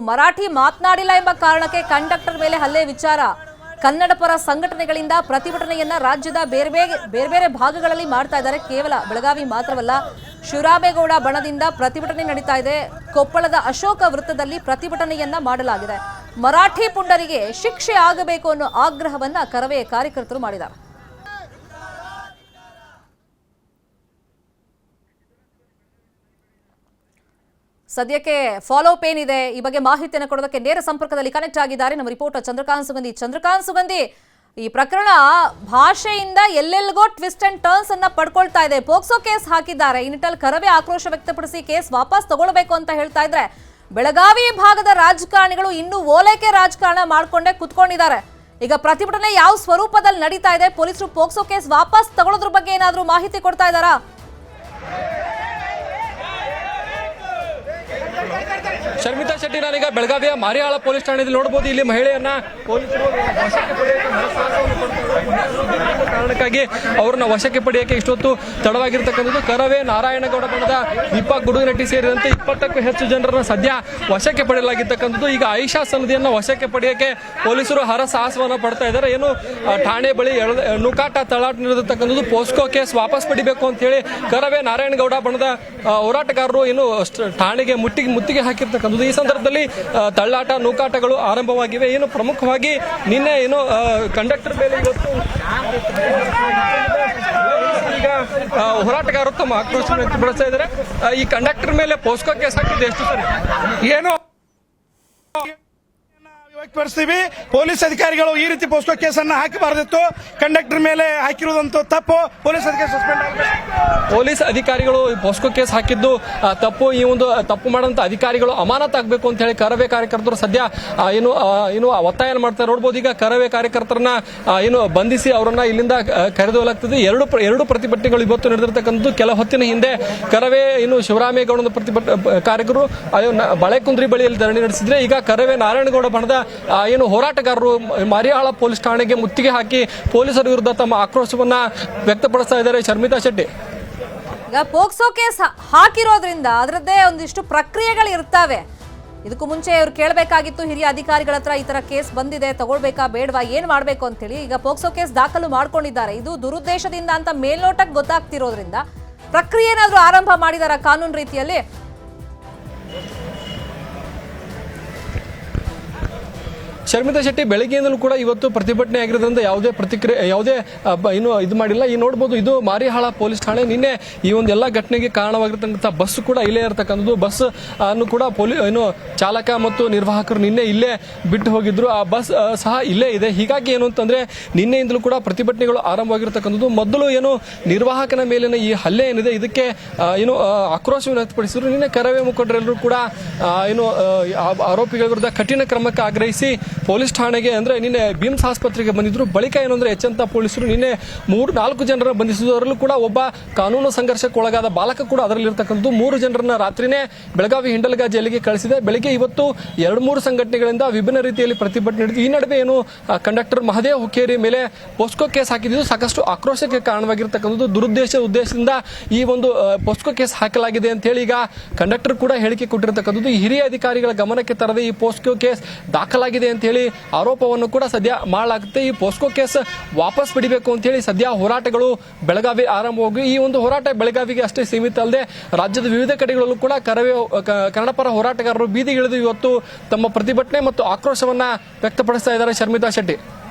ಮರಾಠಿ ಮಾತನಾಡಿಲ್ಲ ಎಂಬ ಕಾರಣಕ್ಕೆ ಕಂಡಕ್ಟರ್ ಮೇಲೆ ಹಲ್ಲೆ ವಿಚಾರ ಕನ್ನಡ ಪರ ಸಂಘಟನೆಗಳಿಂದ ಪ್ರತಿಭಟನೆಯನ್ನ ರಾಜ್ಯದ ಬೇರೆ ಭಾಗಗಳಲ್ಲಿ ಮಾಡ್ತಾ ಇದ್ದಾರೆ. ಕೇವಲ ಬೆಳಗಾವಿ ಮಾತ್ರವಲ್ಲ, ಶಿವರಾಮೇಗೌಡ ಬಣದಿಂದ ಪ್ರತಿಭಟನೆ ನಡೀತಾ ಇದೆ. ಕೊಪ್ಪಳದ ಅಶೋಕ ವೃತ್ತದಲ್ಲಿ ಪ್ರತಿಭಟನೆಯನ್ನ ಮಾಡಲಾಗಿದೆ. ಮರಾಠಿ ಪುಂಡರಿಗೆ ಶಿಕ್ಷೆ ಆಗಬೇಕು ಅನ್ನೋ ಆಗ್ರಹವನ್ನ ಕರವೇ ಕಾರ್ಯಕರ್ತರು ಮಾಡಿದ್ದಾರೆ. ಸದ್ಯಕ್ಕೆ ಫಾಲೋ ಅಪ್ ಏನಿದೆ ಈ ಬಗ್ಗೆ ಮಾಹಿತಿಯನ್ನು ಕೊಡೋದಕ್ಕೆ ನೇರ ಸಂಪರ್ಕದಲ್ಲಿ ಕನೆಕ್ಟ್ ಆಗಿದ್ದಾರೆ ನಮ್ಮ ರಿಪೋರ್ಟರ್ ಚಂದ್ರಕಾಂತ್ ಸುಗಂಧಿ. ಈ ಪ್ರಕರಣ ಭಾಷೆಯಿಂದ ಎಲ್ಲೆಲ್ಲಿಗೋ ಟ್ವಿಸ್ಟ್ ಅಂಡ್ ಟರ್ನ್ಸ್ ಅನ್ನ ಪಡ್ಕೊಳ್ತಾ ಇದೆ. ಪೋಕ್ಸೋ ಕೇಸ್ ಹಾಕಿದ್ದಾರೆ. ಈ ನಿಟ್ಟಲ್ಲಿ ಕರವೇ ಆಕ್ರೋಶ ವ್ಯಕ್ತಪಡಿಸಿ ಕೇಸ್ ವಾಪಸ್ ತಗೊಳ್ಬೇಕು ಅಂತ ಹೇಳ್ತಾ ಇದ್ರೆ, ಬೆಳಗಾವಿ ಭಾಗದ ರಾಜಕಾರಣಿಗಳು ಇನ್ನೂ ಓಲೈಕೆ ರಾಜಕಾರಣ ಮಾಡ್ಕೊಂಡೇ ಕುತ್ಕೊಂಡಿದ್ದಾರೆ. ಈಗ ಪ್ರತಿಭಟನೆ ಯಾವ ಸ್ವರೂಪದಲ್ಲಿ ನಡೀತಾ ಇದೆ? ಪೊಲೀಸರು ಪೋಕ್ಸೋ ಕೇಸ್ ವಾಪಸ್ ತಗೊಳ್ಳೋದ್ರ ಬಗ್ಗೆ ಏನಾದರೂ ಮಾಹಿತಿ ಕೊಡ್ತಾ ಇದ್ದಾರಾ? ಶರ್ಮಿತಾ ಶೆಟ್ಟಿ, ನಾನೀಗ ಬೆಳಗಾವಿಯ ಮಾರಿಹಾಳ ಪೊಲೀಸ್ ಠಾಣೆಯಲ್ಲಿ ನೋಡಬಹುದು. ಇಲ್ಲಿ ಮಹಿಳೆಯನ್ನ ಪೊಲೀಸರು ಕಾರಣಕ್ಕಾಗಿ ಅವರನ್ನ ವಶಕ್ಕೆ ಪಡೆಯಕ್ಕೆ ಇಷ್ಟೊತ್ತು ತಡವಾಗಿರ್ತಕ್ಕಂಥದ್ದು. ಕರವೇ ನಾರಾಯಣಗೌಡ ಬಣದ ದೀಪಕ್ ಗುಡುಗನಟ್ಟಿ ಸೇರಿದಂತೆ 20ಕ್ಕೂ ಹೆಚ್ಚು ಜನರನ್ನ ಸದ್ಯ ವಶಕ್ಕೆ ಪಡೆಯಲಾಗಿರ್ತಕ್ಕಂಥದ್ದು. ಈಗ ಆಯಿಷಾ ಸನದಿಯನ್ನ ವಶಕ್ಕೆ ಪಡೆಯಕ್ಕೆ ಪೊಲೀಸರು ಹರಸಾಹಸವನ್ನ ಪಡ್ತಾ ಇದ್ದಾರೆ. ಏನು ಠಾಣೆ ಬಳಿ ನೂಕಾಟ ತಳಾಟ ನಡೆದಿರ್ತಕ್ಕಂಥದ್ದು. ಪೋಸ್ಕೋ ಕೇಸ್ ವಾಪಸ್ ಪಡಿಬೇಕು ಅಂತ ಹೇಳಿ ಕರವೇ ನಾರಾಯಣಗೌಡ ಬಣದ ಹೋರಾಟಗಾರರು ಏನು ಠಾಣೆಗೆ ಮುತ್ತಿಗೆ ಹಾಕಿರ್ತಕ್ಕಂಥದ್ದು. ಈ ಸಂದರ್ಭದಲ್ಲಿ ತಳ್ಳಾಟ ನೂಕಾಟಗಳು ಆರಂಭವಾಗಿವೆ. ಏನು ಪ್ರಮುಖವಾಗಿ ನಿನ್ನೆ ಏನು ಕಂಡಕ್ಟರ್ ಮೇಲೆ ಇವತ್ತು ಈಗ ಹೋರಾಟಗಾರರು ತಮ್ಮ ಆಕ್ರೋಶ ವ್ಯಕ್ತಪಡಿಸ್ತಾ ಇದ್ದಾರೆ. ಈ ಕಂಡಕ್ಟರ್ ಮೇಲೆ ಪೋಸ್ಕೋ ಕೇಸ್ ಹಾಕಿದ್ದು ಎಷ್ಟು ಸರಿ ಏನು ವ್ಯಕ್ತಪಡಿಸ್ತೀವಿ. ಪೊಲೀಸ್ ಅಧಿಕಾರಿಗಳು ಈ ರೀತಿ ಪೋಸ್ಕೋ ಕೇಸನ್ನ ಹಾಕಬಾರದಿತ್ತು. ಕಂಡಕ್ಟರ್ ಮೇಲೆ ಹಾಕಿರುವುದಂತೂ ತಪ್ಪು. ಪೊಲೀಸ್ ಅಧಿಕಾರಿ ಸಸ್ಪೆಂಡ್ ಆಗಬೇಕು. ಪೊಲೀಸ್ ಅಧಿಕಾರಿಗಳು ಪೋಸ್ಕೋ ಕೇಸ್ ಹಾಕಿದ್ದು ತಪ್ಪು. ಈ ಒಂದು ತಪ್ಪು ಮಾಡುವಂತ ಅಧಿಕಾರಿಗಳು ಅಮಾನತಾಗಬೇಕು ಅಂತ ಹೇಳಿ ಕರವೇ ಕಾರ್ಯಕರ್ತರು ಸದ್ಯ ಏನು ಒತ್ತಾಯ ಮಾಡ್ತಾರೆ ನೋಡಬಹುದು. ಈಗ ಕರವೇ ಕಾರ್ಯಕರ್ತರನ್ನ ಏನು ಬಂಧಿಸಿ ಅವರನ್ನ ಇಲ್ಲಿಂದ ಕರೆದೊಯ್ಯಲಾಗ್ತದೆ. ಎರಡು ಪ್ರತಿಭಟನೆಗಳು ಇವತ್ತು ನಡೆದಿರ್ತಕ್ಕಂಥದ್ದು. ಕೆಲ ಹೊತ್ತಿನ ಹಿಂದೆ ಕರವೇ ಏನು ಶಿವರಾಮೇಗೌಡನ ಕಾರ್ಯಕರ್ತರು ಬಾಳೆಕುಂದ್ರಿ ಬಳಿಯಲ್ಲಿ ಧರಣಿ ನಡೆಸಿದ್ರೆ, ಈಗ ಕರವೇ ನಾರಾಯಣಗೌಡ ಬಣದ ಏನು ಹೋರಾಟಗಾರರು ಮಾರಿಹಾಳ ಪೊಲೀಸ್ ಠಾಣೆಗೆ ಮುತ್ತಿಗೆ ಹಾಕಿ ಪೊಲೀಸರ ವಿರುದ್ಧ ತಮ್ಮ ಆಕ್ರೋಶವನ್ನ ವ್ಯಕ್ತಪಡಿಸ್ತಾ ಇದ್ದಾರೆ. ಶರ್ಮಿತಾ ಶೆಟ್ಟಿ, ಈಗ ಪೋಕ್ಸೋ ಕೇಸ್ ಹಾಕಿರೋದ್ರಿಂದ ಅದರದ್ದೇ ಒಂದಿಷ್ಟು ಪ್ರಕ್ರಿಯೆಗಳು ಇರ್ತವೆ. ಇದಕ್ಕೂ ಮುಂಚೆ ಇವ್ರು ಕೇಳಬೇಕಾಗಿತ್ತು ಹಿರಿಯ ಅಧಿಕಾರಿಗಳ ಹತ್ರ, ಈ ತರ ಕೇಸ್ ಬಂದಿದೆ ತಗೊಳ್ಬೇಕಾ ಬೇಡವಾ ಏನ್ ಮಾಡ್ಬೇಕು ಅಂತ ಹೇಳಿ. ಈಗ ಪೋಕ್ಸೋ ಕೇಸ್ ದಾಖಲು ಮಾಡ್ಕೊಂಡಿದ್ದಾರೆ. ಇದು ದುರುದ್ದೇಶದಿಂದ ಅಂತ ಮೇಲ್ನೋಟಕ್ಕೆ ಗೊತ್ತಾಗ್ತಿರೋದ್ರಿಂದ ಪ್ರಕ್ರಿಯೆ ಏನಾದ್ರೂ ಆರಂಭ ಮಾಡಿದಾರ ಕಾನೂನು ರೀತಿಯಲ್ಲಿ? ಶರ್ಮಿತಾ ಶೆಟ್ಟಿ, ಬೆಳಗ್ಗೆಯಿಂದಲೂ ಕೂಡ ಇವತ್ತು ಪ್ರತಿಭಟನೆ ಆಗಿರೋದ್ರಿಂದ ಯಾವುದೇ ಇನ್ನು ಇದು ಮಾಡಿಲ್ಲ. ಈ ನೋಡಬಹುದು, ಇದು ಮಾರಿಹಾಳ ಪೊಲೀಸ್ ಠಾಣೆ. ನಿನ್ನೆ ಈ ಒಂದು ಎಲ್ಲ ಘಟನೆಗೆ ಕಾರಣವಾಗಿರ್ತಕ್ಕಂಥ ಬಸ್ ಕೂಡ ಇಲ್ಲೇ ಇರತಕ್ಕಂಥದ್ದು. ಬಸ್ ಅನ್ನು ಕೂಡ ಚಾಲಕ ಮತ್ತು ನಿರ್ವಾಹಕರು ನಿನ್ನೆ ಇಲ್ಲೇ ಬಿಟ್ಟು ಹೋಗಿದ್ರು. ಆ ಬಸ್ ಸಹ ಇಲ್ಲೇ ಇದೆ. ಹೀಗಾಗಿ ಏನು ಅಂತಂದ್ರೆ ನಿನ್ನೆಯಿಂದಲೂ ಕೂಡ ಪ್ರತಿಭಟನೆಗಳು ಆರಂಭವಾಗಿರ್ತಕ್ಕಂಥದ್ದು. ಮೊದಲು ಏನು ನಿರ್ವಾಹಕನ ಮೇಲಿನ ಈ ಹಲ್ಲೆ ಏನಿದೆ ಇದಕ್ಕೆ ಆಕ್ರೋಶವನ್ನು ವ್ಯಕ್ತಪಡಿಸಿದ್ರು. ನಿನ್ನೆ ಕರವೇ ಮುಖಂಡರೆಲ್ಲರೂ ಕೂಡ ಆರೋಪಿಗಳ ವಿರುದ್ಧ ಕಠಿಣ ಕ್ರಮಕ್ಕೆ ಆಗ್ರಹಿಸಿ ಪೊಲೀಸ್ ಠಾಣೆಗೆ ಅಂದ್ರೆ ನಿನ್ನೆ ಬಿಮ್ಸ್ ಆಸ್ಪತ್ರೆಗೆ ಬಂದಿದ್ರು. ಬಳಿಕ ಏನಂದ್ರೆ ಎಚ್ಚಂತ ಪೊಲೀಸರು ನಿನ್ನೆ 3-4 ಜನರ ಬಂಧಿಸಿದ್ರು. ಅದರಲ್ಲೂ ಕೂಡ ಒಬ್ಬ ಕಾನೂನು ಸಂಘರ್ಷಕ್ಕೆ ಒಳಗಾದ ಬಾಲಕ ಕೂಡ ಅದರಲ್ಲಿ ಇರ್ತಕ್ಕಂಥದ್ದು. 3 ಜನರನ್ನ ರಾತ್ರಿನೇ ಬೆಳಗಾವಿ ಹಿಂಡಲ್ಗಾ ಜೈಲಿಗೆ ಕಳಿಸಿದೆ. ಬೆಳಿಗ್ಗೆ ಇವತ್ತು 2-3 ಸಂಘಟನೆಗಳಿಂದ ವಿಭಿನ್ನ ರೀತಿಯಲ್ಲಿ ಪ್ರತಿಭಟನೆ ನಡೆದಿದೆ. ಈ ನಡುವೆ ಏನು ಕಂಡಕ್ಟರ್ ಮಹದೇವ್ ಹುಕ್ಕೇರಿ ಮೇಲೆ ಪೋಸ್ಕೋ ಕೇಸ್ ಹಾಕಿದ್ದು ಸಾಕಷ್ಟು ಆಕ್ರೋಶಕ್ಕೆ ಕಾರಣವಾಗಿರ್ತಕ್ಕಂಥದ್ದು. ಉದ್ದೇಶದಿಂದ ಈ ಒಂದು ಪೋಸ್ಕೋ ಕೇಸ್ ಹಾಕಲಾಗಿದೆ ಅಂತ ಹೇಳಿ ಈಗ ಕಂಡಕ್ಟರ್ ಕೂಡ ಹೇಳಿಕೆ ಕೊಟ್ಟಿರ್ತಕ್ಕಂಥದ್ದು. ಈ ಹಿರಿಯ ಅಧಿಕಾರಿಗಳ ಗಮನಕ್ಕೆ ತರದೆ ಈ ಪೋಸ್ಕೋ ಕೇಸ್ ದಾಖಲಾಗಿದೆ ಅಂತ ಹೇಳಿ ಆರೋಪವನ್ನು ಕೂಡ ಸದ್ಯ ಮಾಡಲಾಗುತ್ತೆ. ಈ ಪೋಸ್ಕೋ ಕೇಸ್ ವಾಪಸ್ ಪಡಿಬೇಕು ಅಂತ ಹೇಳಿ ಸದ್ಯ ಹೋರಾಟಗಳು ಬೆಳಗಾವಿ ಆರಂಭವಾಗಿ, ಈ ಒಂದು ಹೋರಾಟ ಬೆಳಗಾವಿಗೆ ಅಷ್ಟೇ ಸೀಮಿತ ಅಲ್ಲದೆ ರಾಜ್ಯದ ವಿವಿಧ ಕಡೆಗಳಲ್ಲೂ ಕೂಡ ಕನ್ನಡ ಪರ ಹೋರಾಟಗಾರರು ಬೀದಿಗಿಳಿದು ಇವತ್ತು ತಮ್ಮ ಪ್ರತಿಭಟನೆ ಮತ್ತು ಆಕ್ರೋಶವನ್ನ ವ್ಯಕ್ತಪಡಿಸ್ತಾ ಇದ್ದಾರೆ. ಶರ್ಮಿತಾ ಶೆಟ್ಟಿ,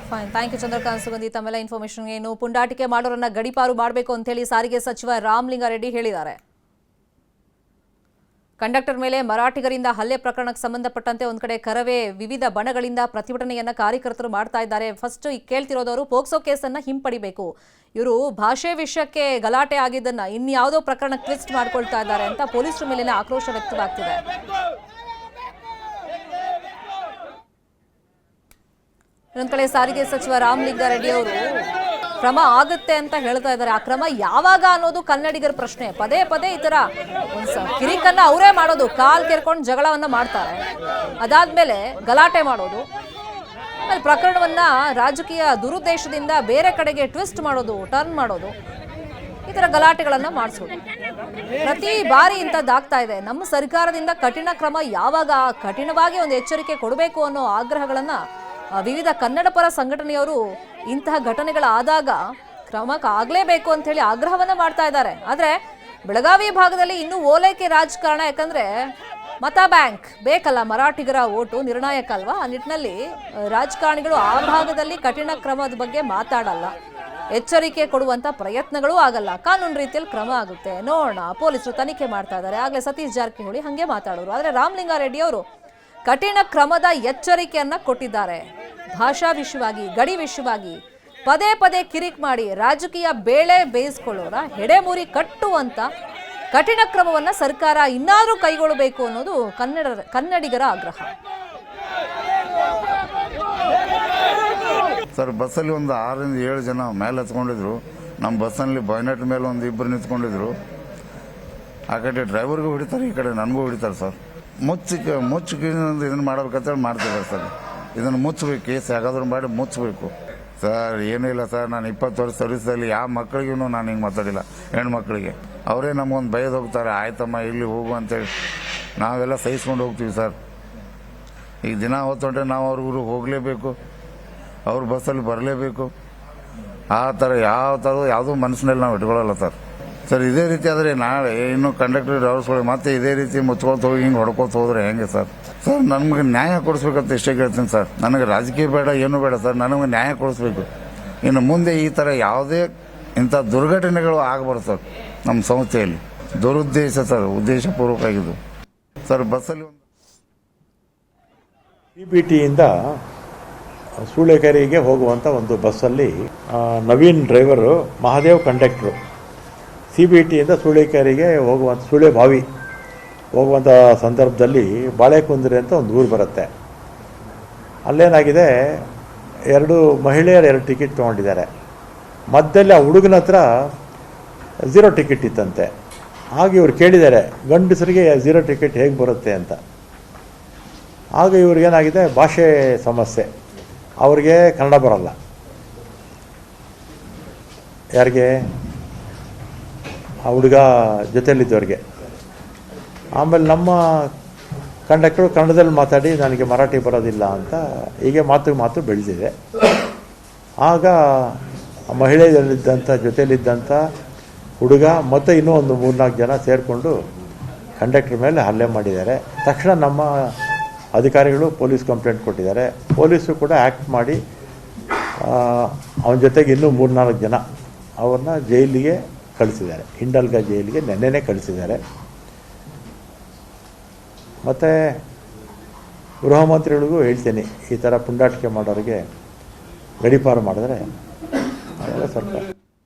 ಥ್ಯಾಂಕ್ ಯು ಚಂದ್ರಕಾಂತ್ ಸುಗಂಧಿ. ತಮ್ಮೆಲ್ಲ ಇನ್ಫಾರ್ಮೇಶನ್ ಏನು ಪುಂಡಾಟಿಕೆ ಮಾಡೋರನ್ನ ಗಡಿಪಾರು ಮಾಡಬೇಕು ಅಂತ ಹೇಳಿ ಸಾರಿಗೆ ಸಚಿವ ರಾಮಲಿಂಗಾರೆಡ್ಡಿ ಹೇಳಿದ್ದಾರೆ. ಕಂಡಕ್ಟರ್ ಮೇಲೆ ಮರಾಠಿಗರಿಂದ ಹಲ್ಲೆ ಪ್ರಕರಣಕ್ಕೆ ಸಂಬಂಧಪಟ್ಟಂತೆ ಒಂದ್ ಕಡೆ ಕರವೇ ವಿವಿಧ ಬಣಗಳಿಂದ ಪ್ರತಿಭಟನೆಯನ್ನ ಕಾರ್ಯಕರ್ತರು ಮಾಡ್ತಾ ಇದ್ದಾರೆ. ಫಸ್ಟ್ ಈಗ ಕೇಳ್ತಿರೋದವರು ಪೋಕ್ಸೋ ಕೇಸನ್ನ ಹಿಂಪಡಿಬೇಕು, ಇವರು ಭಾಷೆ ವಿಷಯಕ್ಕೆ ಗಲಾಟೆ ಆಗಿದ್ದನ್ನ ಇನ್ಯಾವುದೋ ಪ್ರಕರಣ ಟ್ವಿಸ್ಟ್ ಮಾಡ್ಕೊಳ್ತಾ ಇದ್ದಾರೆ ಅಂತ ಪೊಲೀಸರ ಮೇಲಿನ ಆಕ್ರೋಶ ವ್ಯಕ್ತವಾಗ್ತಿದೆ. ಇನ್ನೊಂದ್ ಕಡೆ ಸಾರಿಗೆ ಸಚಿವ ರಾಮಲಿಂಗಾರೆಡ್ಡಿ ಅವರು ಕ್ರಮ ಆಗುತ್ತೆ ಅಂತ ಹೇಳ್ತಾ ಇದ್ದಾರೆ. ಆ ಕ್ರಮ ಯಾವಾಗ ಅನ್ನೋದು ಕನ್ನಡಿಗರ ಪ್ರಶ್ನೆ. ಪದೇ ಪದೇ ಈ ತರ ಕಿರಿಕನ್ನ ಅವರೇ ಮಾಡೋದು, ಕಾಲ್ ಕೆರ್ಕೊಂಡು ಜಗಳವನ್ನ ಮಾಡ್ತಾರೆ, ಅದಾದ್ಮೇಲೆ ಗಲಾಟೆ ಮಾಡೋದು, ಆಮೇಲೆ ಪ್ರಕರಣವನ್ನ ರಾಜಕೀಯ ದುರುದ್ದೇಶದಿಂದ ಬೇರೆ ಕಡೆಗೆ ಟ್ವಿಸ್ಟ್ ಮಾಡೋದು, ಟರ್ನ್ ಮಾಡೋದು. ಈ ಥರ ಗಲಾಟೆಗಳನ್ನು ಮಾಡಿಸೋದು. ಪ್ರತಿ ಬಾರಿ ಇಂಥದ್ದಾಗ್ತಾ ಇದೆ. ನಮ್ಮ ಸರ್ಕಾರದಿಂದ ಕಠಿಣ ಕ್ರಮ ಯಾವಾಗ, ಕಠಿಣವಾಗಿ ಒಂದು ಎಚ್ಚರಿಕೆ ಕೊಡಬೇಕು ಅನ್ನೋ ಆಗ್ರಹಗಳನ್ನು ವಿವಿಧ ಕನ್ನಡ ಪರ ಸಂಘಟನೆಯವರು ಇಂತಹ ಘಟನೆಗಳಾದಾಗ ಕ್ರಮಕ್ಕೆ ಆಗಲೇಬೇಕು ಅಂತ ಹೇಳಿ ಆಗ್ರಹವನ್ನ ಮಾಡ್ತಾ ಇದ್ದಾರೆ. ಆದರೆ ಬೆಳಗಾವಿ ಭಾಗದಲ್ಲಿ ಇನ್ನೂ ಓಲೈಕೆ ರಾಜಕಾರಣ, ಯಾಕಂದ್ರೆ ಮತ ಬ್ಯಾಂಕ್ ಬೇಕಲ್ಲ, ಮರಾಠಿಗರ ಓಟು ನಿರ್ಣಾಯಕ ಅಲ್ವಾ. ಆ ನಿಟ್ಟಿನಲ್ಲಿ ರಾಜಕಾರಣಿಗಳು ಆ ಭಾಗದಲ್ಲಿ ಕಠಿಣ ಕ್ರಮದ ಬಗ್ಗೆ ಮಾತಾಡಲ್ಲ, ಎಚ್ಚರಿಕೆ ಕೊಡುವಂತ ಪ್ರಯತ್ನಗಳೂ ಆಗಲ್ಲ. ಕಾನೂನು ರೀತಿಯಲ್ಲಿ ಕ್ರಮ ಆಗುತ್ತೆ, ನೋಡೋಣ, ಪೊಲೀಸರು ತನಿಖೆ ಮಾಡ್ತಾ ಇದ್ದಾರೆ. ಆಗಲೇ ಸತೀಶ್ ಜಾರಕಿಹೊಳಿ ಹಂಗೆ ಮಾತಾಡೋರು. ಆದರೆ ರಾಮಲಿಂಗಾರೆಡ್ಡಿ ಅವರು ಕಠಿಣ ಕ್ರಮದ ಎಚ್ಚರಿಕೆಯನ್ನ ಕೊಟ್ಟಿದ್ದಾರೆ. ಭಾಷಾ ವಿಷಯವಾಗಿ, ಗಡಿ ವಿಷಯವಾಗಿ ಪದೇ ಪದೇ ಕಿರಿಕ್ ಮಾಡಿ ರಾಜಕೀಯ ಬೇಳೆ ಬೇಯಿಸ್ಕೊಳ್ಳೋರ ಹೆಡೆಮುರಿ ಕಟ್ಟುವಂತ ಕಠಿಣ ಕ್ರಮವನ್ನ ಸರ್ಕಾರ ಇನ್ನಾದರೂ ಕೈಗೊಳ್ಳಬೇಕು ಅನ್ನೋದು ಕನ್ನಡಿಗರ ಆಗ್ರಹ. ಸರ್, ಬಸ್ಸಲ್ಲಿ ಒಂದು 6 ರಿಂದ 7 ಜನ ಮೇಲೆ ಹತ್ಕೊಂಡಿದ್ರು. ನಮ್ಮ ಬಸ್ಸಲ್ಲಿ ಬಾಯ್ನೆಟ್ ಮೇಲೆ ಒಂದು 2 ನಿಂತ್ಕೊಂಡಿದ್ರು. ಆ ಕಡೆ ಡ್ರೈವರ್ಗೂ ಹೊಡಿತಾರೆ, ಈ ಕಡೆ ನನಗೂ ಹೊಡಿತಾರೆ ಸರ್. ಮುಚ್ಚಿಗೆ ಇದನ್ನು ಮಾಡ್ಬೇಕಂತೇಳಿ ಮಾಡ್ತಿದ್ದಾರೆ ಸರ್. ಇದನ್ನು ಮುಚ್ಚಬೇಕು, ಕೇಸ್ ಯಾಕಾದ್ರೂ ಮಾಡಿ ಮುಚ್ಚಬೇಕು ಸರ್. ಏನೂ ಇಲ್ಲ ಸರ್, ನಾನು 20 ವರ್ಷ ಸರ್ವಿಸಲ್ಲಿ ಯಾವ ಮಕ್ಕಳಿಗೂ ನಾನು ಹಿಂಗೆ ಮಾತಾಡಿಲ್ಲ. ಹೆಣ್ಮಕ್ಳಿಗೆ ಅವರೇ ನಮಗೊಂದು ಬೈದು ಹೋಗ್ತಾರೆ, ಆಯ್ತಮ್ಮ ಇಲ್ಲಿ ಹೋಗು ಅಂತೇಳಿ. ನಾವೆಲ್ಲ ಸಹಿಸ್ಕೊಂಡು ಹೋಗ್ತೀವಿ ಸರ್. ಈಗ ದಿನ ಹೊತ್ತೊಂಡ್ರೆ ನಾವು ಅವ್ರಿಗೂ ಹೋಗಲೇಬೇಕು, ಅವ್ರ ಬಸ್ಸಲ್ಲಿ ಬರಲೇಬೇಕು. ಆ ಥರ ಯಾವುದೂ ಮನಸ್ಸಿನಲ್ಲಿ ನಾವು ಇಟ್ಕೊಳ್ಳಲ್ಲ ಸರ್. ಇದೇ ರೀತಿ ಆದರೆ ನಾಳೆ ಇನ್ನು ಕಂಡಕ್ಟರ್ ಡ್ರೈವರ್ಸ್ಗಳು ಮತ್ತೆ ಇದೇ ರೀತಿ ಮುಚ್ಕೊಳ್ತ ಹೋಗಿ ಹಿಂಗೆ ಹೊಡ್ಕೊತ ಹೋದ್ರೆ ಹೆಂಗೆ ಸರ್? ನಮಗೆ ನ್ಯಾಯ ಕೊಡಿಸ್ಬೇಕಂತ ಇಷ್ಟೇ ಕೇಳ್ತೀನಿ ಸರ್. ನನಗೆ ರಾಜಕೀಯ ಬೇಡ, ಏನೂ ಬೇಡ ಸರ್, ನನಗೆ ನ್ಯಾಯ ಕೊಡಿಸ್ಬೇಕು. ಇನ್ನು ಮುಂದೆ ಈ ಥರ ಯಾವುದೇ ಇಂಥ ದುರ್ಘಟನೆಗಳು ಆಗಬಾರ್ದು ಸರ್. ನಮ್ಮ ಸಂಸ್ಥೆಯಲ್ಲಿ ದುರುದ್ದೇಶ ಸರ್, ಉದ್ದೇಶಪೂರ್ವಕ ಆಗಿದ್ದು ಸರ್. ಬಸ್ಸಲ್ಲಿ CBTಯಿಂದ ಸೂಳೆಕೆರೆಗೆ ಹೋಗುವಂಥ ಒಂದು ಬಸ್ಸಲ್ಲಿ ನವೀನ್ ಡ್ರೈವರು, ಮಹಾದೇವ್ ಕಂಡಕ್ಟ್ರು. CBTಯಿಂದ ಸೂಳೆಕೆರೆಗೆ ಸೂಳೆಬಾವಿ ಹೋಗುವಂಥ ಸಂದರ್ಭದಲ್ಲಿ ಬಾಳೆಕುಂದ್ರಿ ಅಂತ ಒಂದು ಊರು ಬರುತ್ತೆ. ಅಲ್ಲೇನಾಗಿದೆ, 2 ಮಹಿಳೆಯರು 2 ಟಿಕೆಟ್ ತೊಗೊಂಡಿದ್ದಾರೆ. ಮಧ್ಯದಲ್ಲಿ ಆ ಹುಡುಗನ ಹತ್ರ 0 ಟಿಕೆಟ್ ಇತ್ತಂತೆ. ಆಗ ಇವ್ರು ಕೇಳಿದ್ದಾರೆ, ಗಂಡಸರಿಗೆ 0 ಟಿಕೆಟ್ ಹೇಗೆ ಬರುತ್ತೆ ಅಂತ. ಆಗ ಇವ್ರಿಗೇನಾಗಿದೆ, ಭಾಷೆ ಸಮಸ್ಯೆ, ಅವ್ರಿಗೆ ಕನ್ನಡ ಬರಲ್ಲ. ಯಾರಿಗೆ? ಆ ಹುಡುಗ ಜೊತೆಯಲ್ಲಿದ್ದವ್ರಿಗೆ. ಆಮೇಲೆ ನಮ್ಮ ಕಂಡಕ್ಟರು ಕನ್ನಡದಲ್ಲಿ ಮಾತಾಡಿ ನನಗೆ ಮರಾಠಿ ಬರೋದಿಲ್ಲ ಅಂತ ಹೀಗೆ ಮಾತು ಬೆಳೆದಿದೆ. ಆಗ ಮಹಿಳೆಯಲ್ಲಿದ್ದಂಥ ಜೊತೆಯಲ್ಲಿದ್ದಂಥ ಹುಡುಗ ಮತ್ತು ಇನ್ನೂ ಒಂದು 3-4 ಜನ ಸೇರಿಕೊಂಡು ಕಂಡಕ್ಟರ್ ಮೇಲೆ ಹಲ್ಲೆ ಮಾಡಿದ್ದಾರೆ. ತಕ್ಷಣ ನಮ್ಮ ಅಧಿಕಾರಿಗಳು ಪೊಲೀಸ್ ಕಂಪ್ಲೇಂಟ್ ಕೊಟ್ಟಿದ್ದಾರೆ. ಪೊಲೀಸರು ಕೂಡ ಆ್ಯಕ್ಟ್ ಮಾಡಿ ಅವನ ಜೊತೆಗೆ ಇನ್ನೂ 3-4 ಜನ ಅವ್ರನ್ನ ಜೈಲಿಗೆ ಕಳಿಸಿದ್ದಾರೆ. ಹಿಂಡಲ್ಗ ಜೈಲಿಗೆ ನೆನ್ನೆನೇ ಕಳಿಸಿದ್ದಾರೆ. ಮತ್ತು ಗೃಹ ಮಂತ್ರಿಗಳಿಗೂ ಹೇಳ್ತೀನಿ, ಈ ಥರ ಪುಂಡಾಟಿಕೆ ಮಾಡೋರಿಗೆ ಗಡೀಪಾರು ಮಾಡಿದ್ರೆ ಸರ್ಕಾರ